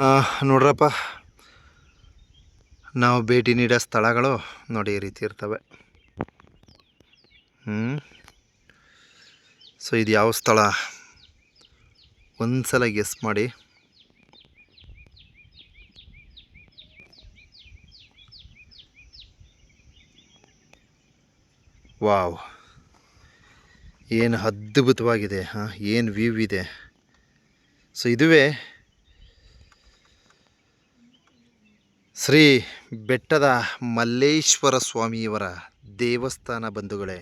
ನೋಡ್ರಪ್ಪ, ನಾವು ಭೇಟಿ ನೀಡೋ ಸ್ಥಳಗಳು ನೋಡಿ ಈ ರೀತಿ ಇರ್ತವೆ. ಸೊ ಇದು ಯಾವ ಸ್ಥಳ ಒಂದ್ಸಲ ಗೆಸ್ ಮಾಡಿ. ವಾವ್, ಏನು ಅದ್ಭುತವಾಗಿದೆ. ಏನು ವ್ಯೂ ಇದೆ. ಸೊ ಇದುವೇ ಶ್ರೀ ಬೆಟ್ಟದ ಮಲ್ಲೇಶ್ವರ ಸ್ವಾಮಿಯವರ ದೇವಸ್ಥಾನ ಬಂಧುಗಳೇ.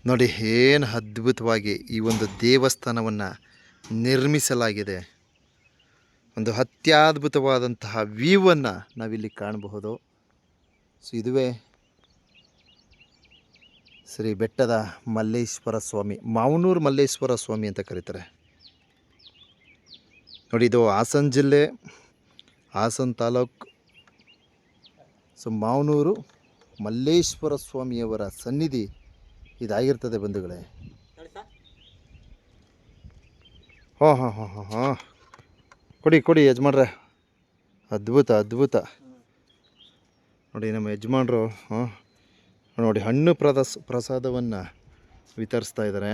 ನೋಡಿ ಏನು ಅದ್ಭುತವಾಗಿ ಈ ಒಂದು ದೇವಸ್ಥಾನವನ್ನು ನಿರ್ಮಿಸಲಾಗಿದೆ. ಒಂದು ಅತ್ಯದ್ಭುತವಾದಂತಹ ವ್ಯೂವನ್ನು ನಾವಿಲ್ಲಿ ಕಾಣಬಹುದು. ಸೊ ಇದುವೇ ಶ್ರೀ ಬೆಟ್ಟದ ಮಲ್ಲೇಶ್ವರ ಸ್ವಾಮಿ, ಮಾವನೂರು ಮಲ್ಲೇಶ್ವರ ಸ್ವಾಮಿ ಅಂತ ಕರೀತಾರೆ. ನೋಡಿ, ಇದು ಹಾಸನ ಜಿಲ್ಲೆ, ಹಾಸನ ತಾಲೂಕು. ಸೊ ಮಾವನೂರು ಮಲ್ಲೇಶ್ವರ ಸ್ವಾಮಿಯವರ ಸನ್ನಿಧಿ ಇದಾಗಿರ್ತದೆ ಬಂಧುಗಳೇ. ಹಾಂ ಕೊಡಿ ಯಜಮಾನ್ರೆ. ಅದ್ಭುತ ನೋಡಿ, ನಮ್ಮ ಯಜಮಾನ್ರು ನೋಡಿ ಹಣ್ಣು ಪ್ರಸಾದವನ್ನು ವಿತರಿಸ್ತಾ ಇದ್ದಾರೆ.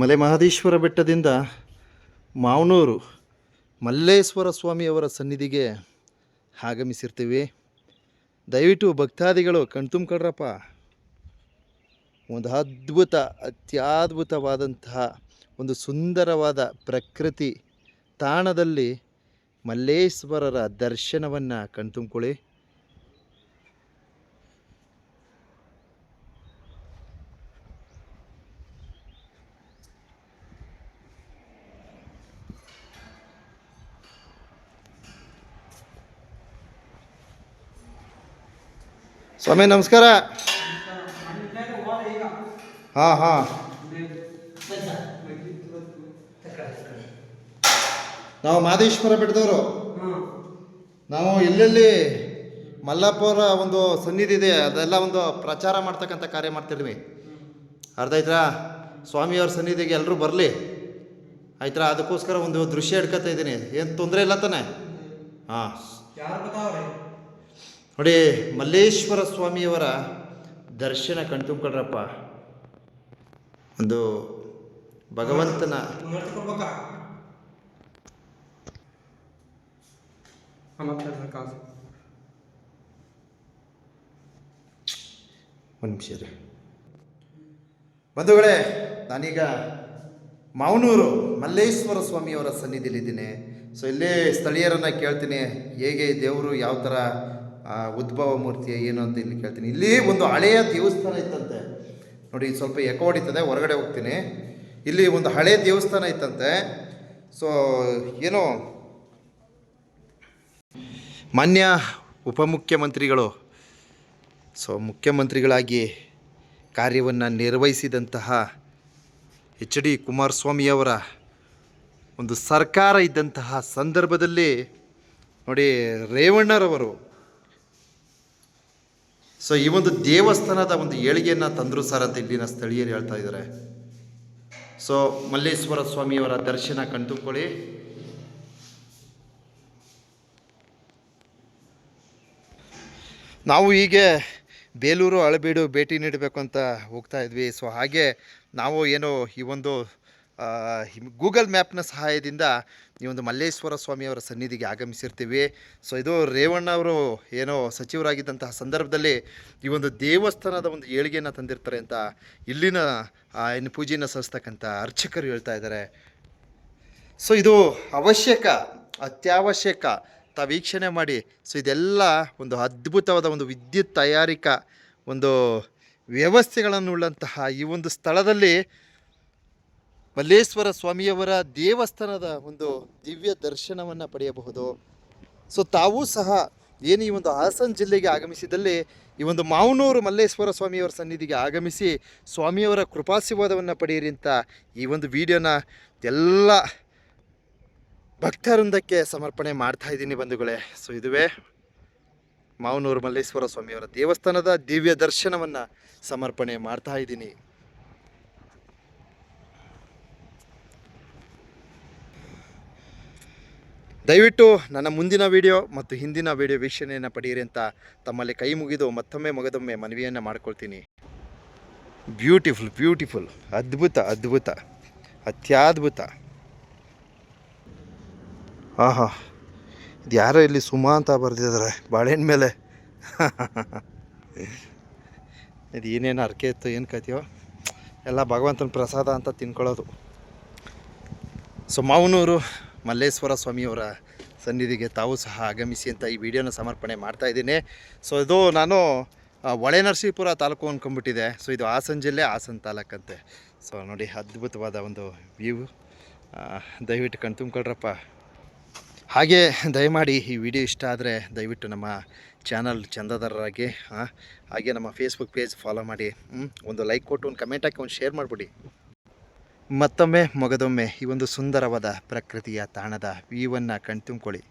ಮಲೆ ಮಹದೇಶ್ವರ ಬೆಟ್ಟದಿಂದ ಮಾವನೂರು ಮಲ್ಲೇಶ್ವರ ಸ್ವಾಮಿಯವರ ಸನ್ನಿಧಿಗೆ ಆಗಮಿಸಿರ್ತೀವಿ. ದಯವಿಟ್ಟು ಭಕ್ತಾದಿಗಳು ಕಣ್ತುಂಬ್ಕೊಳ್ರಪ್ಪ. ಒಂದು ಅತ್ಯದ್ಭುತವಾದಂತಹ ಒಂದು ಸುಂದರವಾದ ಪ್ರಕೃತಿ ತಾಣದಲ್ಲಿ ಮಲ್ಲೇಶ್ವರರ ದರ್ಶನವನ್ನು ಕಣ್ತುಂಬ್ಕೊಳ್ಳಿ. ಸ್ವಾಮಿ ನಮಸ್ಕಾರ. ಹಾಂ ನಾವು ಮಹದೇಶ್ವರ ಬೆಟ್ಟದವರು. ನಾವು ಎಲ್ಲೆಲ್ಲಿ ಮಲ್ಲಪ್ಪವರ ಒಂದು ಸನ್ನಿಧಿ ಇದೆ ಅದೆಲ್ಲ ಒಂದು ಪ್ರಚಾರ ಮಾಡ್ತಕ್ಕಂಥ ಕಾರ್ಯ ಮಾಡ್ತಿದ್ವಿ. ಅರ್ಥ ಆಯ್ತಾ? ಸ್ವಾಮಿಯವ್ರ ಸನ್ನಿಧಿಗೆ ಎಲ್ಲರೂ ಬರಲಿ, ಆಯ್ತಾ? ಅದಕ್ಕೋಸ್ಕರ ಒಂದು ದೃಶ್ಯ ಹಿಡ್ಕೊತಾ ಇದ್ದೀನಿ. ಏನು ತೊಂದರೆ ಇಲ್ಲ ತಾನೆ? ಹಾಂ ನೋಡಿ, ಮಲ್ಲೇಶ್ವರ ಸ್ವಾಮಿಯವರ ದರ್ಶನ ಕಣ್ತುಂಬ್ಕೊಳ್ರಪ್ಪ. ಒಂದು ಭಗವಂತನ ಒಂದು ನಿಮಿಷ ರೀ ಬಂಧುಗಳೇ. ನಾನೀಗ ಮಾವನೂರು ಮಲ್ಲೇಶ್ವರ ಸ್ವಾಮಿಯವರ ಸನ್ನಿಧಿಲಿದ್ದೀನಿ. ಸೊ ಇಲ್ಲೇ ಸ್ಥಳೀಯರನ್ನು ಕೇಳ್ತೀನಿ, ಹೇಗೆ ದೇವರು ಯಾವ ಥರ ಉದ್ಭವ ಮೂರ್ತಿ ಏನು ಅಂತ ಇಲ್ಲಿ ಕೇಳ್ತೀನಿ. ಇಲ್ಲಿ ಒಂದು ಹಳೆಯ ದೇವಸ್ಥಾನ ಇತ್ತಂತೆ. ನೋಡಿ, ಸ್ವಲ್ಪ ಎಕೋ ಹೊಡಿತದೆ, ಹೊರಗಡೆ ಹೋಗ್ತೀನಿ. ಇಲ್ಲಿ ಒಂದು ಹಳೆಯ ದೇವಸ್ಥಾನ ಇತ್ತಂತೆ. ಸೊ ಏನೋ ಮಾನ್ಯ ಉಪಮುಖ್ಯಮಂತ್ರಿಗಳು ಮುಖ್ಯಮಂತ್ರಿಗಳಾಗಿ ಕಾರ್ಯವನ್ನು ನಿರ್ವಹಿಸಿದಂತಹ HD ಕುಮಾರಸ್ವಾಮಿಯವರ ಒಂದು ಸರ್ಕಾರ ಇದ್ದಂತಹ ಸಂದರ್ಭದಲ್ಲಿ ನೋಡಿ, ರೇವಣ್ಣರವರು ಈ ಒಂದು ದೇವಸ್ಥಾನದ ಒಂದು ಏಳಿಗೆಯನ್ನು ತಂದರು ಸರ್ ಅಂತ ಇಲ್ಲಿನ ಸ್ಥಳೀಯರು ಹೇಳ್ತಾ ಇದ್ದಾರೆ. ಸೊ ಮಲ್ಲೇಶ್ವರ ಸ್ವಾಮಿಯವರ ದರ್ಶನ ಕಣ್ತುಕೊಳ್ಳಿ. ನಾವು ಹೀಗೆ ಬೇಲೂರು ಹಳೆಬೀಡು ಭೇಟಿ ನೀಡಬೇಕು ಅಂತ ಹೋಗ್ತಾ ಇದ್ವಿ. ಸೊ ಹಾಗೆ ನಾವು ಏನೋ ಈ ಒಂದು ಗೂಗಲ್ ಮ್ಯಾಪ್ನ ಸಹಾಯದಿಂದ ಈ ಒಂದು ಮಲ್ಲೇಶ್ವರ ಸ್ವಾಮಿಯವರ ಸನ್ನಿಧಿಗೆ ಆಗಮಿಸಿರ್ತೀವಿ. ಸೊ ಇದು ರೇವಣ್ಣವರು ಏನೋ ಸಚಿವರಾಗಿದ್ದಂತಹ ಸಂದರ್ಭದಲ್ಲಿ ಈ ಒಂದು ದೇವಸ್ಥಾನದ ಒಂದು ಏಳಿಗೆಯನ್ನು ತಂದಿರ್ತಾರೆ ಅಂತ ಇಲ್ಲಿನ ಇನ್ನು ಪೂಜೆಯನ್ನು ಸಲ್ಲಿಸ್ತಕ್ಕಂಥ ಅರ್ಚಕರು ಹೇಳ್ತಾ ಇದ್ದಾರೆ. ಸೊ ಇದು ಅತ್ಯವಶ್ಯಕ ತಾವು ವೀಕ್ಷಣೆ ಮಾಡಿ. ಸೊ ಇದೆಲ್ಲ ಒಂದು ಅದ್ಭುತವಾದ ಒಂದು ವಿದ್ಯುತ್ ತಯಾರಿಕಾ ಒಂದು ವ್ಯವಸ್ಥೆಗಳನ್ನು ಉಳ್ಳಂತಹ ಈ ಒಂದು ಸ್ಥಳದಲ್ಲಿ ಮಲ್ಲೇಶ್ವರ ಸ್ವಾಮಿಯವರ ದೇವಸ್ಥಾನದ ಒಂದು ದಿವ್ಯ ದರ್ಶನವನ್ನು ಪಡೆಯಬಹುದು. ಸೊ ತಾವೂ ಸಹ ಏನು ಈ ಒಂದು ಹಾಸನ ಜಿಲ್ಲೆಗೆ ಆಗಮಿಸಿದಲ್ಲಿ ಈ ಒಂದು ಮಾವನೂರು ಮಲ್ಲೇಶ್ವರ ಸ್ವಾಮಿಯವರ ಸನ್ನಿಧಿಗೆ ಆಗಮಿಸಿ ಸ್ವಾಮಿಯವರ ಕೃಪಾಶೀರ್ವಾದವನ್ನು ಪಡೆಯಿರಿ ಅಂತ ಈ ಒಂದು ವಿಡಿಯೋನ ಎಲ್ಲ ಭಕ್ತವೃಂದಕ್ಕೆ ಸಮರ್ಪಣೆ ಮಾಡ್ತಾ ಇದ್ದೀನಿ ಬಂಧುಗಳೇ. ಸೊ ಇದುವೇ ಮಾವನೂರು ಮಲ್ಲೇಶ್ವರ ಸ್ವಾಮಿಯವರ ದೇವಸ್ಥಾನದ ದಿವ್ಯ ದರ್ಶನವನ್ನು ಸಮರ್ಪಣೆ ಮಾಡ್ತಾ ಇದ್ದೀನಿ. ದಯವಿಟ್ಟು ನನ್ನ ಮುಂದಿನ ವಿಡಿಯೋ ಮತ್ತು ಹಿಂದಿನ ವಿಡಿಯೋ ವೀಕ್ಷಣೆಯನ್ನು ಪಡೆಯಿರಿ ಅಂತ ತಮ್ಮಲ್ಲಿ ಕೈ ಮುಗಿದು ಮತ್ತೊಮ್ಮೆ ಮಗದೊಮ್ಮೆ ಮನವಿಯನ್ನು ಮಾಡ್ಕೊಳ್ತೀನಿ. ಬ್ಯೂಟಿಫುಲ್ ಬ್ಯೂಟಿಫುಲ್, ಅದ್ಭುತ ಅದ್ಭುತ, ಅತ್ಯದ್ಭುತ. ಆಹಾ, ಇದು ಯಾರೋ ಇಲ್ಲಿ ಸುಮಾ ಅಂತ ಬರೆದಿದ್ದಾರೆ ಬಾಳೆಹಣ್ಣು ಮೇಲೆ. ಇದು ಏನೇನು ಅರ್ಕೆ ಇತ್ತು ಏನು ಕಥೆಯೋ, ಎಲ್ಲ ಭಗವಂತನ ಪ್ರಸಾದ ಅಂತ ತಿನ್ಕೊಳ್ಳೋದು. ಸೊ ಮಾವನೂರು ಮಲ್ಲೇಶ್ವರ ಸ್ವಾಮಿಯವರ ಸನ್ನಿಧಿಗೆ ತಾವು ಸಹ ಆಗಮಿಸಿ ಅಂತ ಈ ವಿಡಿಯೋನ ಸಮರ್ಪಣೆ ಮಾಡ್ತಾ ಇದ್ದೀನಿ. ಸೊ ಇದು ನಾನು ಹೊಳೆನರಸೀಪುರ ತಾಲೂಕು ಅಂದ್ಕೊಂಡ್ಬಿಟ್ಟಿದೆ. ಸೊ ಇದು ಹಾಸನ ಜಿಲ್ಲೆ, ಹಾಸನ ತಾಲೂಕಂತೆ. ಸೊ ನೋಡಿ, ಅದ್ಭುತವಾದ ಒಂದು ವ್ಯೂ. ದಯವಿಟ್ಟು ಕಣ್ ತುಂಬ್ಕೊಳ್ರಪ್ಪ. ಹಾಗೆ ದಯಮಾಡಿ ಈ ವಿಡಿಯೋ ಇಷ್ಟ ಆದರೆ ದಯವಿಟ್ಟು ನಮ್ಮ ಚಾನಲ್ ಚಂದಾದಾರರಾಗಿ, ಹಾಗೆ ನಮ್ಮ ಫೇಸ್ಬುಕ್ ಪೇಜ್ ಫಾಲೋ ಮಾಡಿ, ಒಂದು ಲೈಕ್ ಕೊಟ್ಟು ಒಂದು ಕಮೆಂಟ್ ಹಾಕಿ ಒಂದು ಶೇರ್ ಮಾಡಿಬಿಡಿ. ಮತ್ತೊಮ್ಮೆ ಮಗದೊಮ್ಮೆ ಈ ಒಂದು ಸುಂದರವಾದ ಪ್ರಕೃತಿಯ ತಾಣದ ವ್ಯೂವನ್ನು ಕಣ್ತುಂಬ್ಕೊಳ್ಳಿ.